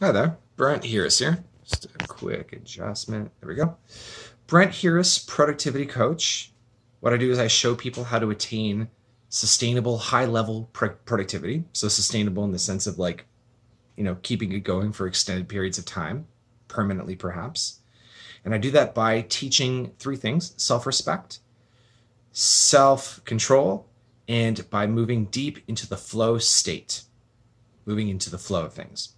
Hi there, Brent Harris here. Just a quick adjustment. There we go. Brent Harris, productivity coach. What I do is I show people how to attain sustainable, high-level productivity. So sustainable in the sense of keeping it going for extended periods of time, permanently perhaps. And I do that by teaching three things: self-respect, self-control, and by moving deep into the flow state, moving into the flow of things.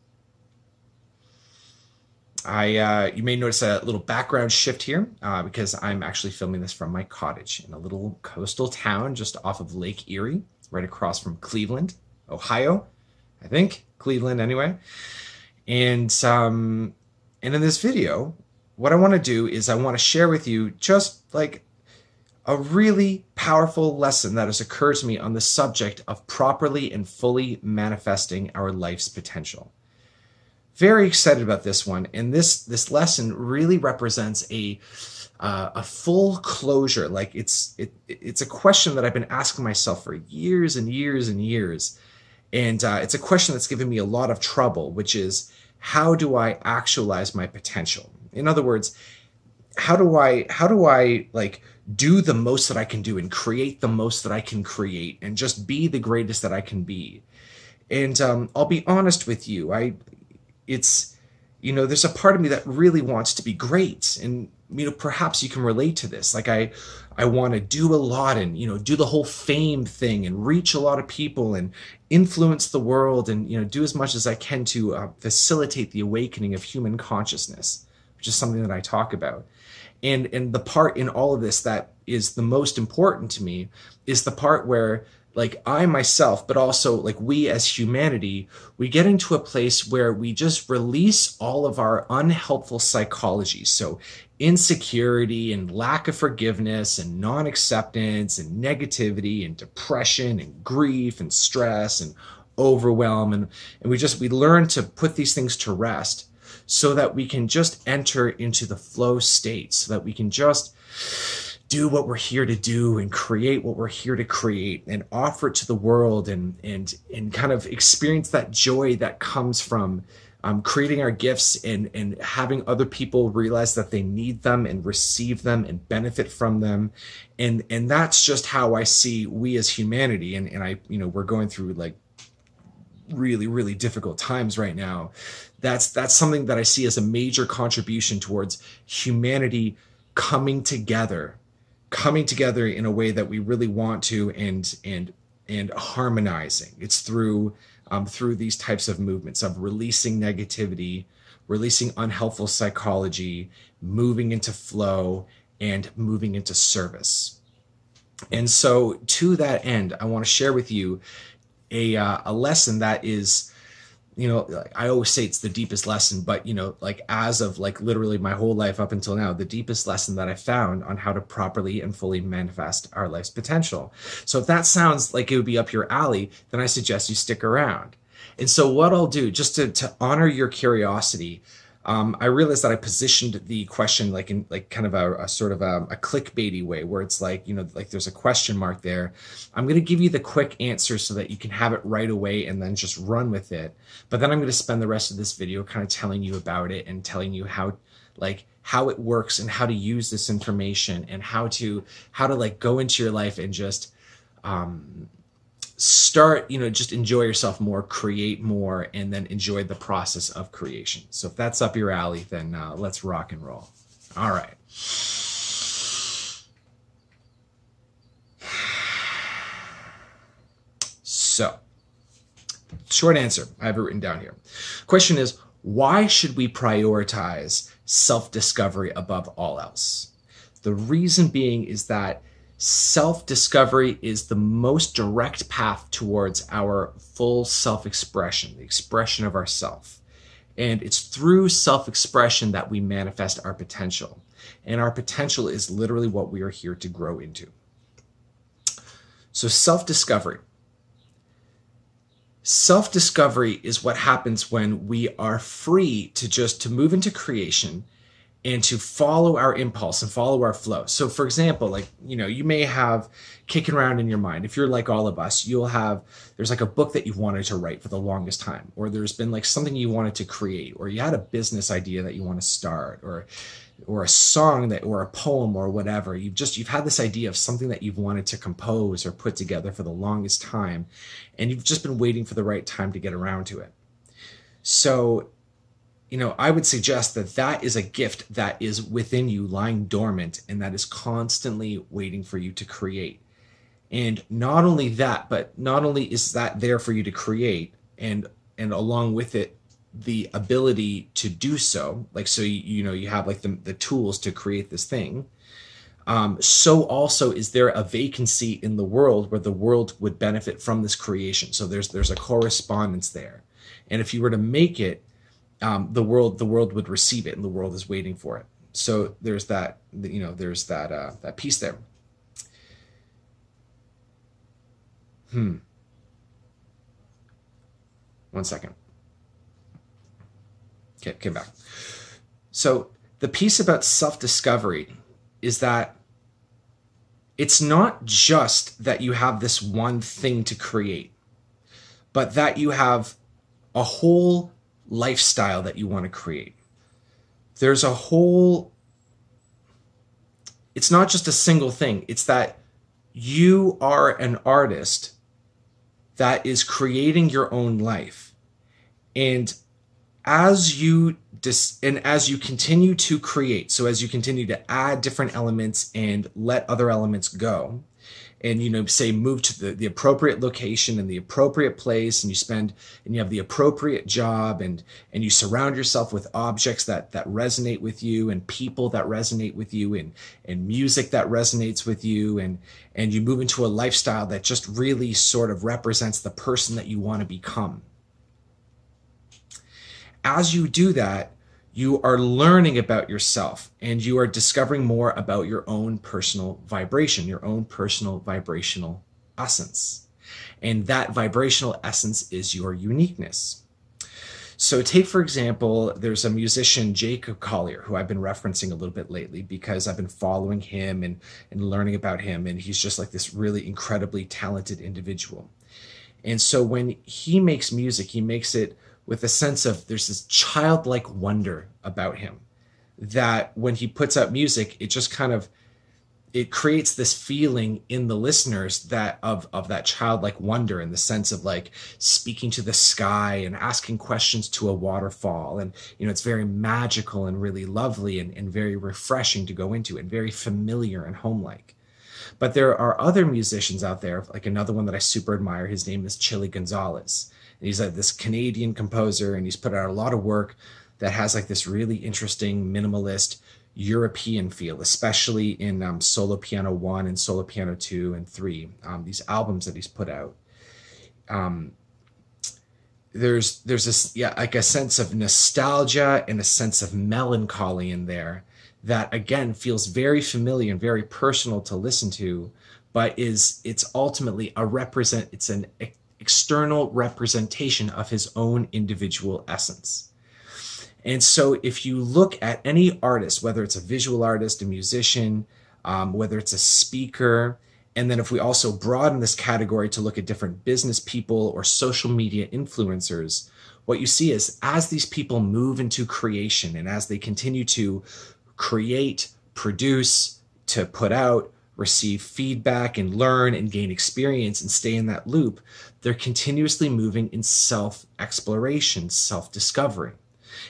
You may notice a little background shift here because I'm actually filming this from my cottage in a little coastal town just off of Lake Erie, right across from Cleveland, Ohio, I think. Cleveland anyway. And in this video, what I want to do is I want to share with you just like a really powerful lesson that has occurred to me on the subject of properly and fully manifesting our life's potential. Very excited about this one, and this lesson really represents a full closure. Like it's a question that I've been asking myself for years and years and years, and it's a question that's given me a lot of trouble, which is, how do I actualize my potential? In other words, how do I like do the most that I can do and create the most that I can create and just be the greatest that I can be? And I'll be honest with you, there's a part of me that really wants to be great. And, perhaps you can relate to this. Like I want to do a lot and, do the whole fame thing and reach a lot of people and influence the world and, do as much as I can to facilitate the awakening of human consciousness, which is something that I talk about. And the part in all of this that is the most important to me is the part where, like, I myself, but also like we as humanity, we get into a place where we just release all of our unhelpful psychology. So insecurity and lack of forgiveness and non-acceptance and negativity and depression and grief and stress and overwhelm. And we learn to put these things to rest so that we can just enter into the flow state, so that we can just do what we're here to do and create what we're here to create and offer it to the world and kind of experience that joy that comes from creating our gifts and having other people realize that they need them and receive them and benefit from them. And that's just how I see we as humanity. And we're going through like really, really difficult times right now. That's something that I see as a major contribution towards humanity coming together in a way that we really want to and harmonizing. It's through these types of movements of releasing negativity, releasing unhelpful psychology, moving into flow, and moving into service. And so to that end, I want to share with you a lesson that is, I always say it's the deepest lesson, but as of literally my whole life up until now, the deepest lesson that I found on how to properly and fully manifest our life's potential. So if that sounds like it would be up your alley, then I suggest you stick around. And so what I'll do, just to honor your curiosity, I realized that I positioned the question in kind of a sort of a clickbaity way, where it's like there's a question mark there. I'm going to give you the quick answer so that you can have it right away and then just run with it. But then I'm going to spend the rest of this video kind of telling you about it and telling you how it works and how to use this information and how to go into your life and just start, just enjoy yourself more, create more, and then enjoy the process of creation. So if that's up your alley, then let's rock and roll. All right. So, short answer I have it written down here. Question is, why should we prioritize self-discovery above all else? The reason being is that self-discovery is the most direct path towards our full self-expression, the expression of ourself. And it's through self-expression that we manifest our potential. And our potential is literally what we are here to grow into. So self-discovery. Self-discovery is what happens when we are free to move into creation and to follow our impulse and follow our flow. So for example, like, you may have kicking around in your mind, if you're like all of us, there's like a book that you've wanted to write for the longest time, or there's been like something you wanted to create, or you had a business idea that you want to start, or a song or a poem or whatever. You've had this idea of something that you've wanted to compose or put together for the longest time, and you've just been waiting for the right time to get around to it. So, I would suggest that is a gift that is within you, lying dormant, and that is constantly waiting for you to create. And not only that, but not only is that there for you to create, and along with it, the ability to do so, like, so you have like the tools to create this thing. So also is there a vacancy in the world where the world would benefit from this creation. So there's a correspondence there, and if you were to make it, the world would receive it, and the world is waiting for it. So there's that, there's that piece there. One second. Okay, came back. So the piece about self-discovery is that it's not just that you have this one thing to create, but that you have a whole lifestyle that you want to create. It's not just a single thing. It's that you are an artist that is creating your own life. And as you continue to create, so as you continue to add different elements and let other elements go, and say move to the appropriate location and the appropriate place, and you have the appropriate job, and you surround yourself with objects that resonate with you, and people that resonate with you, and music that resonates with you, and you move into a lifestyle that just really sort of represents the person that you want to become. As you do that, you are learning about yourself, and you are discovering more about your own personal vibration, your own personal vibrational essence. And that vibrational essence is your uniqueness. So take, for example, there's a musician, Jacob Collier, who I've been referencing a little bit lately because I've been following him and learning about him. And he's just like this really incredibly talented individual. And so when he makes music, he makes it with a sense of, there's this childlike wonder about him, that when he puts out music, it just it creates this feeling in the listeners that of that childlike wonder, in the sense of like speaking to the sky and asking questions to a waterfall. And, it's very magical and really lovely and very refreshing to go into, and very familiar and homelike. But there are other musicians out there, like another one that I super admire. His name is Chilli Gonzalez. And he's like this Canadian composer, and he's put out a lot of work that has like this really interesting minimalist European feel, especially in Solo Piano 1 and Solo Piano 2 and 3, these albums that he's put out. There's this, like a sense of nostalgia and a sense of melancholy in there that, again, feels very familiar and very personal to listen to, but it's ultimately it's an external representation of his own individual essence. And so if you look at any artist, whether it's a visual artist, a musician, whether it's a speaker, and then if we also broaden this category to look at different business people or social media influencers, what you see is, as these people move into creation, and as they continue to create, produce, to put out, receive feedback and learn and gain experience and stay in that loop, they're continuously moving in self-exploration, self-discovery.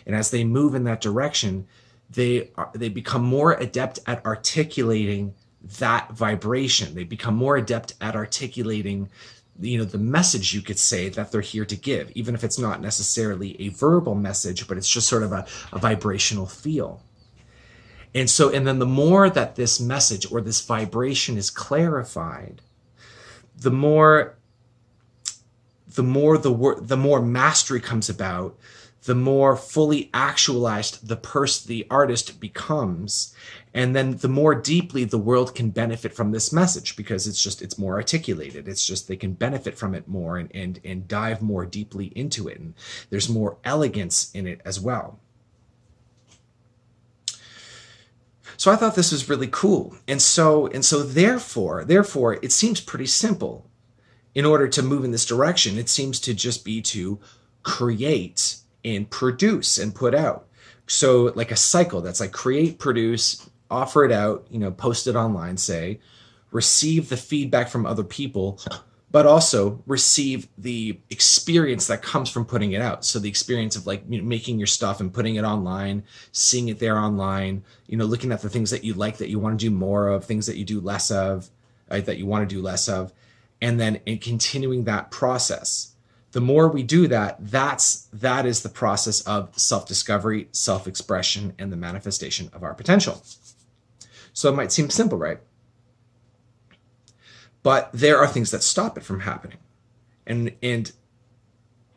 And as they move in that direction, they become more adept at articulating that vibration. They become more adept at articulating, the message, you could say, that they're here to give, even if it's not necessarily a verbal message, but it's just sort of a vibrational feel. And then the more that this message or this vibration is clarified, the more mastery comes about, the more fully actualized the artist becomes, and then the more deeply the world can benefit from this message, because it's more articulated. It's just they can benefit from it more and dive more deeply into it, and there's more elegance in it as well. So I thought this was really cool. And so therefore, it seems pretty simple. In order to move in this direction, it seems to just be to create and produce and put out. So like a cycle that's like create, produce, offer it out, post it online, say, receive the feedback from other people, but also receive the experience that comes from putting it out. So the experience of like making your stuff and putting it online, seeing it there online, looking at the things that you like, that you want to do more of, things that you do less of, right, that you want to do less of, and then continuing that process. The more we do that, that is the process of self-discovery, self-expression, and the manifestation of our potential. So it might seem simple, right? But there are things that stop it from happening. And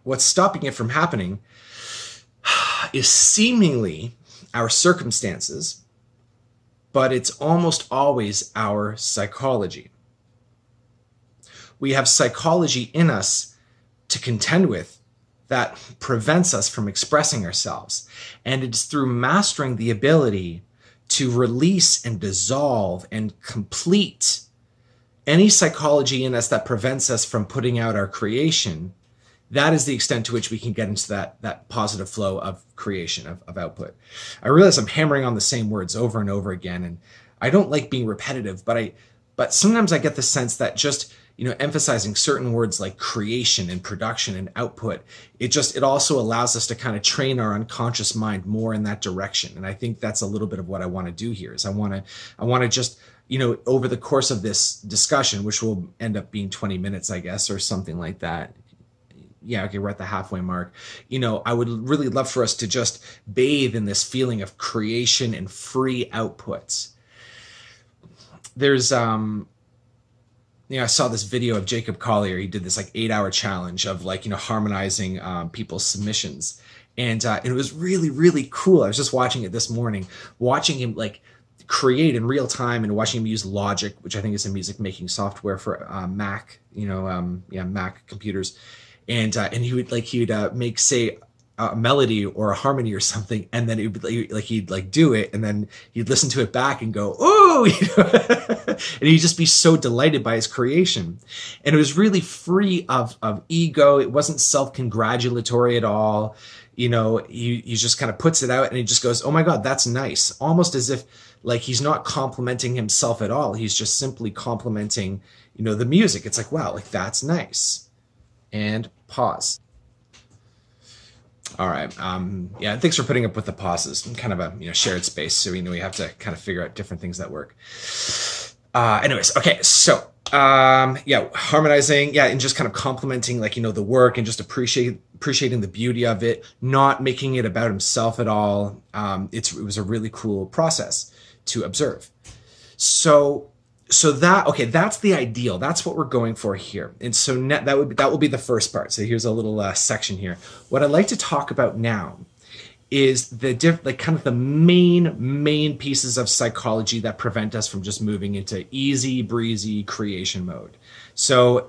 what's stopping it from happening is seemingly our circumstances, but it's almost always our psychology. We have psychology in us to contend with that prevents us from expressing ourselves. And it's through mastering the ability to release and dissolve and complete any psychology in us that prevents us from putting out our creation. That is the extent to which we can get into that positive flow of creation, of output. I realize I'm hammering on the same words over and over again, and I don't like being repetitive, but sometimes I get the sense that just emphasizing certain words like creation and production and output, it also allows us to kind of train our unconscious mind more in that direction. And I think that's a little bit of what I want to do here. Is I want to just, over the course of this discussion, which will end up being 20 minutes, I guess, or something like that. Yeah, okay, we're at the halfway mark. I would really love for us to just bathe in this feeling of creation and free outputs. There's, I saw this video of Jacob Collier. He did this like 8-hour challenge of harmonizing people's submissions. And it was really, really cool. I was just watching it this morning, watching him like create in real time and watching him use Logic, which I think is a music making software for Mac, Mac computers. And he would make, say, a melody or a harmony or something, and then he'd do it, and then he'd listen to it back and go, "Oh," and he'd just be so delighted by his creation. And it was really free of ego. It wasn't self-congratulatory at all. He just kind of puts it out, and he just goes, "Oh my God, that's nice," almost as if like he's not complimenting himself at all. He's just simply complimenting, the music. It's like, wow, like that's nice. And pause. All right. Yeah, thanks for putting up with the pauses. Kind of a shared space, so we have to kind of figure out different things that work. Anyways, okay. So harmonizing, and just kind of complimenting the work and just appreciating the beauty of it, not making it about himself at all. It was a really cool process to observe. So that's the ideal. That's what we're going for here. And so that will be the first part. So here's a little section here. What I'd like to talk about now is the main pieces of psychology that prevent us from just moving into easy breezy creation mode. So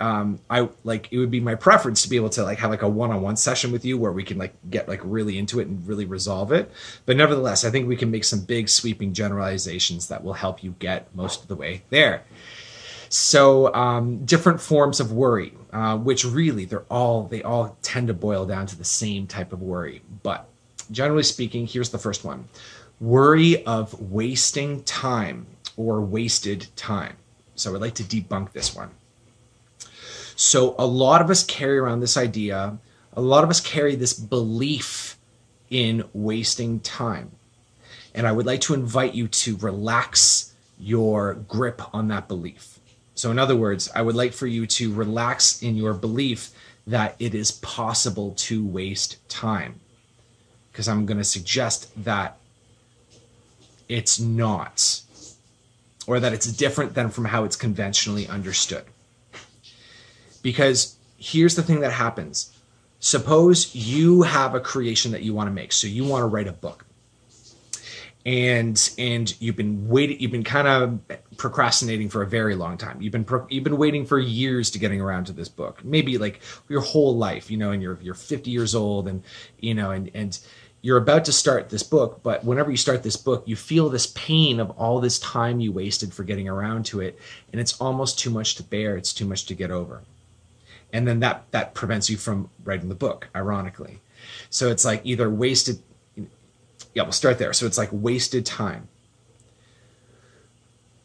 it would be my preference to be able to have a one-on-one session with you where we can get really into it and really resolve it. But nevertheless, I think we can make some big sweeping generalizations that will help you get most of the way there. So different forms of worry, which really they all tend to boil down to the same type of worry. But generally speaking, here's the first one: worry of wasting time or wasted time. So I'd like to debunk this one. So a lot of us carry around this idea, a lot of us carry this belief in wasting time. And I would like to invite you to relax your grip on that belief. So in other words, I would like for you to relax in your belief that it is possible to waste time. Because I'm going to suggest that it's not, or that it's different than from how it's conventionally understood. Because here's the thing that happens. Suppose you have a creation that you want to make. So you want to write a book. And you've been kind of procrastinating for a very long time. You've been waiting for years to getting around to this book. Maybe your whole life, and you're 50 years old, and you're about to start this book, but whenever you start this book, you feel this pain of all this time you wasted for getting around to it, and it's almost too much to bear. It's too much to get over. And then that prevents you from writing the book, ironically. So it's like either wasted, yeah, we'll start there. So it's like wasted time.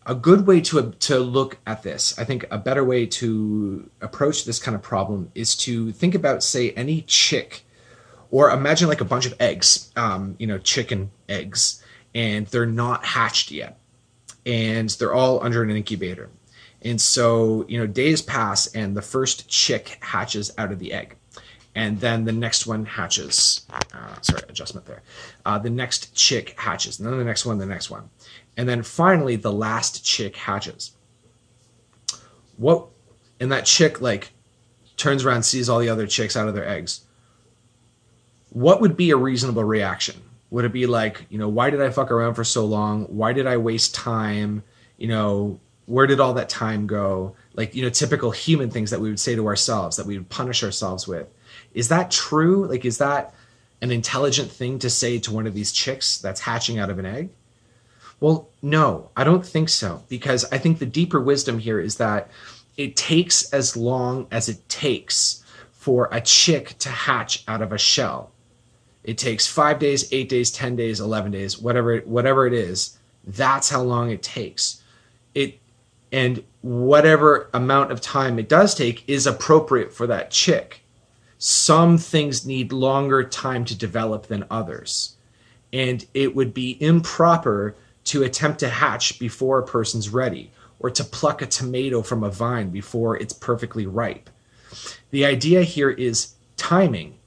A good way to look at this, I think a better way to approach this kind of problem is to think about, say, any chick, or imagine like a bunch of eggs, chicken eggs, and they're not hatched yet, and they're all under an incubator. And so, days pass and the first chick hatches out of the egg. And then the next one hatches. Adjustment there. The next chick hatches. And then the next one. And then finally, the last chick hatches. And that chick, turns around, sees all the other chicks out of their eggs. What would be a reasonable reaction? Would it be like, why did I fuck around for so long? Why did I waste time? Where did all that time go? Typical human things that we would say to ourselves, that we would punish ourselves with. Is that true? Is that an intelligent thing to say to one of these chicks that's hatching out of an egg? Well, no, I don't think so, because I think the deeper wisdom here is that it takes as long as it takes for a chick to hatch out of a shell. It takes 5 days, 8 days, 10 days, 11 days, whatever it is. That's how long it takes. And whatever amount of time it does take is appropriate for that chick. Some things need longer time to develop than others. And it would be improper to attempt to hatch before a person's ready, or to pluck a tomato from a vine before it's perfectly ripe. The idea here is timing,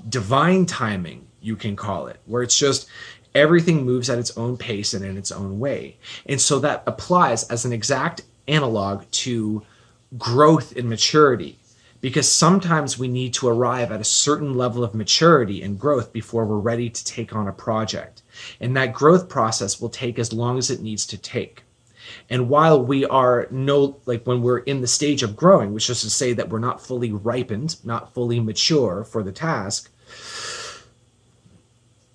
divine timing, you can call it, where it's just everything moves at its own pace and in its own way. And so that applies as an exact analog to growth and maturity, because sometimes we need to arrive at a certain level of maturity and growth before we're ready to take on a project. And that growth process will take as long as it needs to take. And while we are when we're in the stage of growing, which is to say that we're not fully ripened, not fully mature for the task,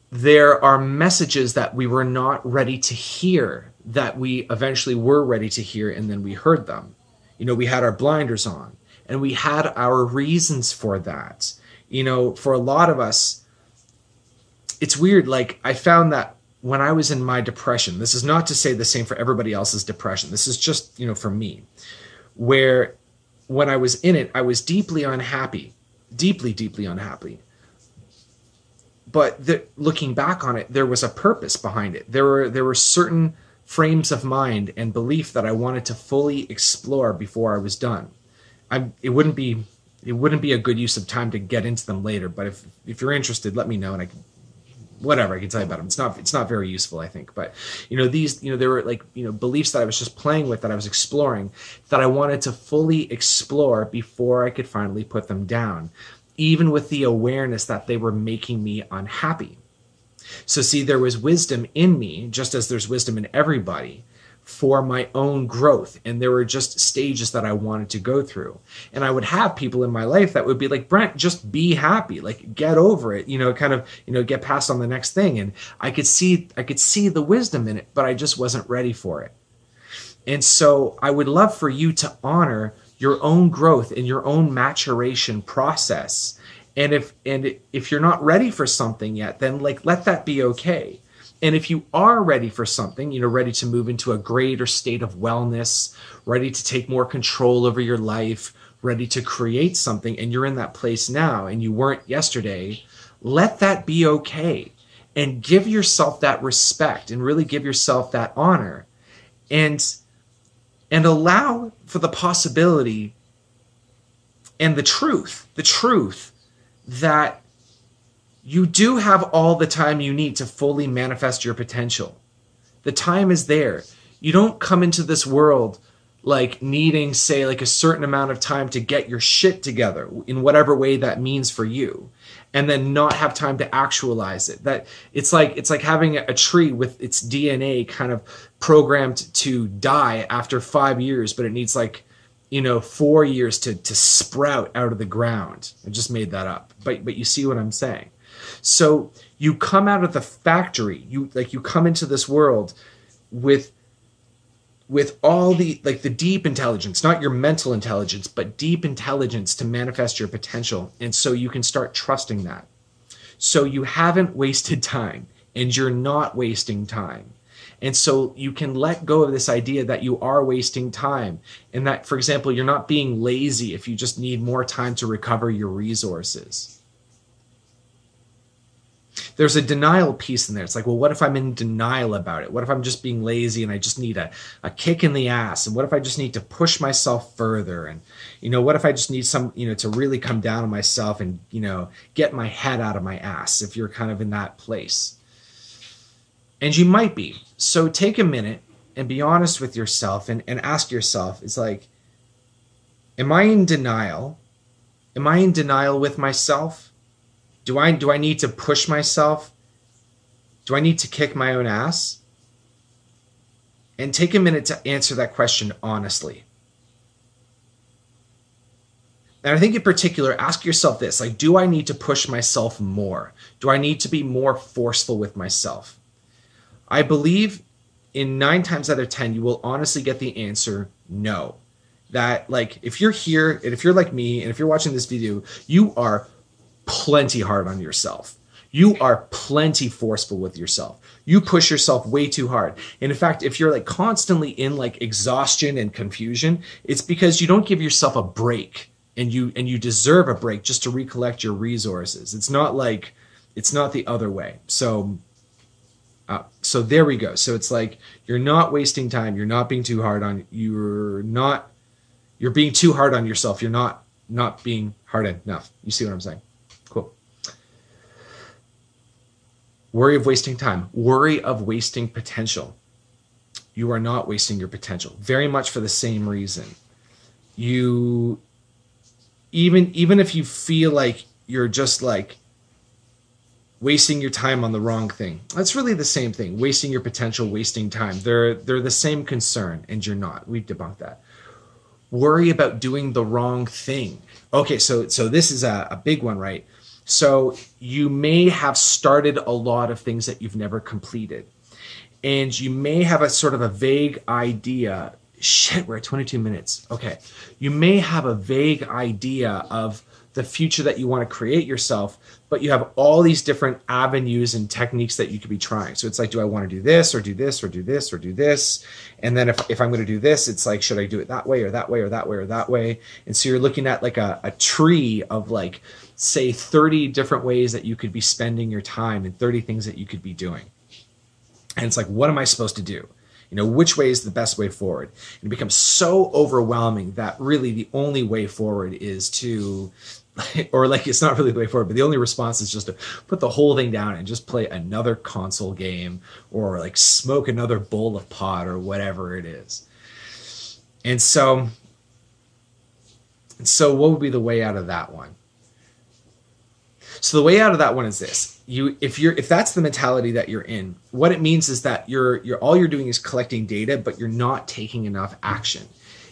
there are messages that we were not ready to hear that we eventually were ready to hear, and then we heard them. We had our blinders on, and we had our reasons for that. For a lot of us, it's weird. I found that when I was in my depression, this is not to say the same for everybody else's depression. This is just, for me, where when I was in it, I was deeply unhappy, deeply, deeply unhappy. But looking back on it, there was a purpose behind it. There were certain frames of mind and belief that I wanted to fully explore before I was done. It wouldn't be a good use of time to get into them later. But if you're interested, let me know, and I can tell you about them. It's not very useful, I think. But there were beliefs that I was just playing with, that I was exploring, that I wanted to fully explore before I could finally put them down, even with the awareness that they were making me unhappy. So see, there was wisdom in me, just as there's wisdom in everybody, for my own growth. And there were just stages that I wanted to go through. And I would have people in my life that would be like, Brent, just be happy, get over it, get past on the next thing. And I could see the wisdom in it, but I just wasn't ready for it. And so I would love for you to honor your own growth and your own maturation process. And if you're not ready for something yet, then let that be okay. And if you are ready for something, ready to move into a greater state of wellness, ready to take more control over your life, ready to create something, and you're in that place now and you weren't yesterday, let that be okay. And give yourself that respect, and really give yourself that honor, and allow for the possibility and the truth that you do have all the time you need to fully manifest your potential. The time is there. You don't come into this world needing, say, a certain amount of time to get your shit together in whatever way that means for you, and then not have time to actualize it. That it's like having a tree with its DNA kind of programmed to die after 5 years, but it needs 4 years to sprout out of the ground. I just made that up, but you see what I'm saying. So you come out of the factory, you come into this world with all the deep intelligence, not your mental intelligence, but deep intelligence to manifest your potential. And so you can start trusting that. So you haven't wasted time, and you're not wasting time. And so you can let go of this idea that you are wasting time, and that, for example, you're not being lazy if you just need more time to recover your resources. There's a denial piece in there. It's like, well, what if I'm in denial about it? What if I'm just being lazy and I just need a kick in the ass? And what if I just need to push myself further? And, what if I just need to really come down on myself and, get my head out of my ass, if you're kind of in that place. And you might be. So take a minute and be honest with yourself and ask yourself, it's like, am I in denial? Am I in denial with myself? Do I need to push myself? Do I need to kick my own ass? And take a minute to answer that question honestly. And I think in particular, ask yourself this, like, do I need to push myself more? Do I need to be more forceful with myself? I believe in 9 times out of 10, you will honestly get the answer no. That, like, if you're here and if you're like me and if you're watching this video, you are plenty hard on yourself. You are plenty forceful with yourself. You push yourself way too hard. And in fact, if you're like constantly in like exhaustion and confusion, it's because you don't give yourself a break, and you deserve a break just to recollect your resources. It's not the other way. So there we go. So it's like, you're not wasting time. You're not being too hard on, you're being too hard on yourself. You're not being hard enough. You see what I'm saying? Cool. Worry of wasting time. Worry of wasting potential. You are not wasting your potential. Very much for the same reason. Even if you feel like you're just like wasting your time on the wrong thing, that's really the same thing. Wasting your potential, wasting time. They're the same concern, and you're not. We've debunked that. Worry about doing the wrong thing. Okay, so this is a big one, right? So you may have started a lot of things that you've never completed. And you may have a sort of a vague idea. Shit, we're at 22 minutes. Okay. You may have a vague idea of the future that you want to create yourself, but you have all these different avenues and techniques that you could be trying. So it's like, do I want to do this or do this or do this or do this? And then if I'm going to do this, it's like, should I do it that way or that way or that way or that way? And so you're looking at like a tree of like, say 30 different ways that you could be spending your time and 30 things that you could be doing. And it's like, what am I supposed to do? Which way is the best way forward? And it becomes so overwhelming that really the only way forward is to, or like, it's not really the way forward, but the only response is just to put the whole thing down and just play another console game, or like smoke another bowl of pot, or whatever it is. And so what would be the way out of that one? So the way out of that one is this. If that's the mentality that you're in, what it means is that all you're doing is collecting data, but you're not taking enough action.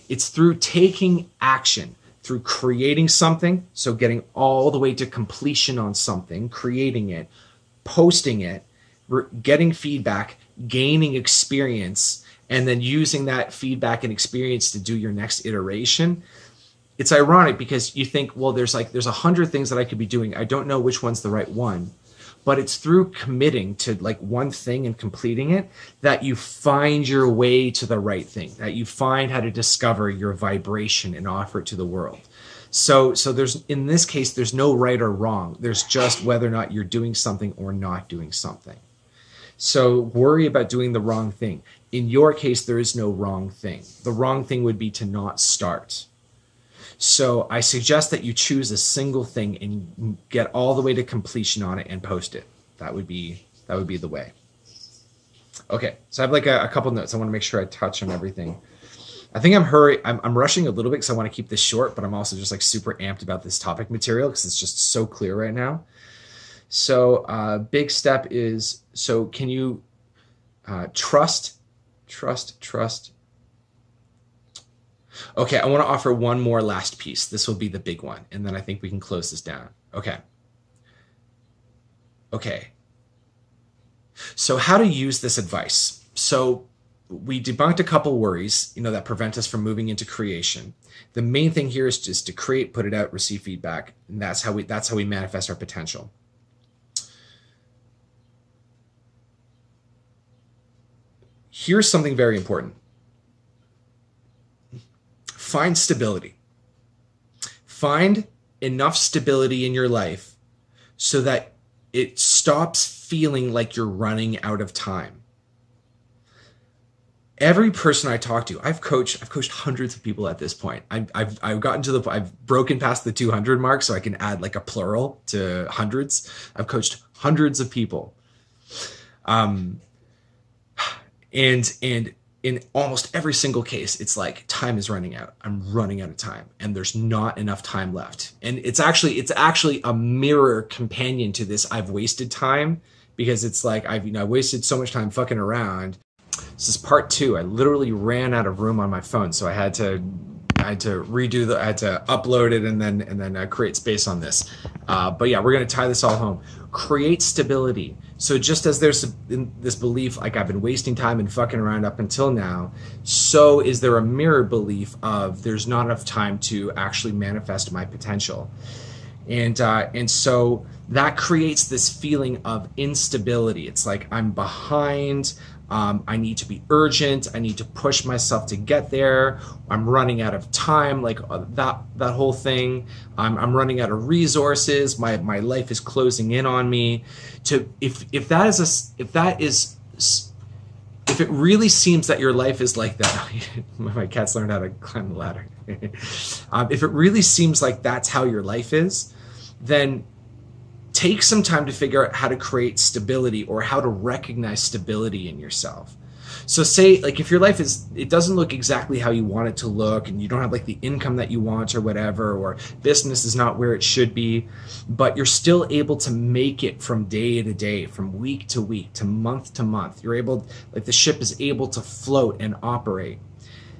It's through taking action, through creating something, so getting all the way to completion on something, creating it, posting it, getting feedback, gaining experience, and then using that feedback and experience to do your next iteration. It's ironic because you think, well, there's 100 things that I could be doing. I don't know which one's the right one. But it's through committing to like one thing and completing it that you find your way to the right thing, that you find how to discover your vibration and offer it to the world. So in this case, there's no right or wrong. There's just whether or not you're doing something or not doing something. So worry about doing the wrong thing. In your case, there is no wrong thing. The wrong thing would be to not start. So I suggest that you choose a single thing and get all the way to completion on it and post it. That would be the way. Okay, so I have like a couple notes. I want to make sure I touch on everything. I think I'm rushing a little bit because I want to keep this short, but I'm also just like super amped about this topic material because it's just so clear right now. So big step is, so can you trust? Okay, I want to offer one more last piece. This will be the big one, and then I think we can close this down. Okay. Okay. So how to use this advice. So we debunked a couple worries, that prevent us from moving into creation. The main thing here is just to create, put it out, receive feedback. And that's how we manifest our potential. Here's something very important. Find stability. Find enough stability in your life so that it stops feeling like you're running out of time. Every person I talk to, I've coached hundreds of people at this point. I've broken past the 200 mark, so I can add like a plural to hundreds. I've coached hundreds of people. And in almost every single case, it's like time is running out. I'm running out of time, and there's not enough time left. And it's actually a mirror companion to this. I've wasted time, because it's like I wasted so much time fucking around. This is part 2. I literally ran out of room on my phone, so I had to redo I had to upload it and then create space on this. But yeah, we're gonna tie this all home. Create stability. So just as there's this belief like I've been wasting time and fucking around up until now, so is there a mirror belief of there's not enough time to actually manifest my potential. And so that creates this feeling of instability. It's like I'm behind. I need to be urgent. I need to push myself to get there. I'm running out of time, like that whole thing. I'm running out of resources. My life is closing in on me. If it really seems that your life is like that, my cats learned how to climb the ladder. If it really seems like that's how your life is, then take some time to figure out how to create stability, or how to recognize stability in yourself. So say, like, if your life it doesn't look exactly how you want it to look, and you don't have like the income that you want or whatever, or business is not where it should be, but you're still able to make it from day to day, from week to week, to month, you're able, like the ship is able to float and operate,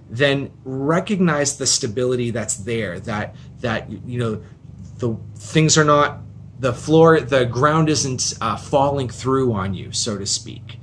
then recognize the stability that's there, that the things are not, the ground isn't falling through on you, so to speak.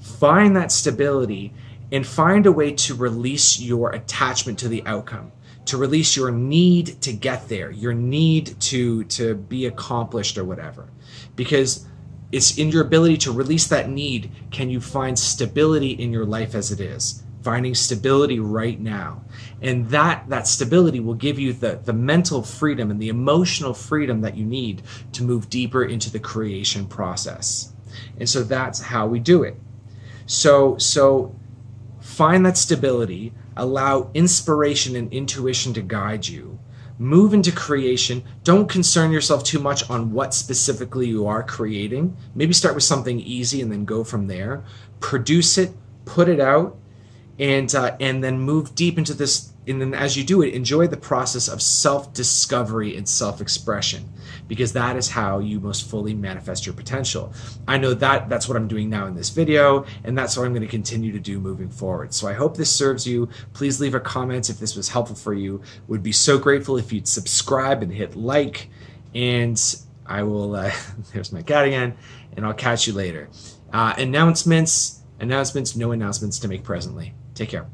Find that stability and find a way to release your attachment to the outcome, to release your need to get there, your need to be accomplished or whatever. Because it's in your ability to release that need, can you find stability in your life as it is. Finding stability right now. And that stability will give you the mental freedom and the emotional freedom that you need to move deeper into the creation process. And so that's how we do it. So find that stability, allow inspiration and intuition to guide you, move into creation. Don't concern yourself too much on what specifically you are creating. Maybe start with something easy and then go from there. Produce it, put it out, and then move deep into this. And then as you do it, enjoy the process of self-discovery and self-expression, because that is how you most fully manifest your potential. I know that's what I'm doing now in this video, and that's what I'm going to continue to do moving forward. So I hope this serves you. Please leave a comment if this was helpful for you. Would be so grateful if you'd subscribe and hit like, and I will, there's my cat again, and I'll catch you later. Announcements, no announcements to make presently. Take care.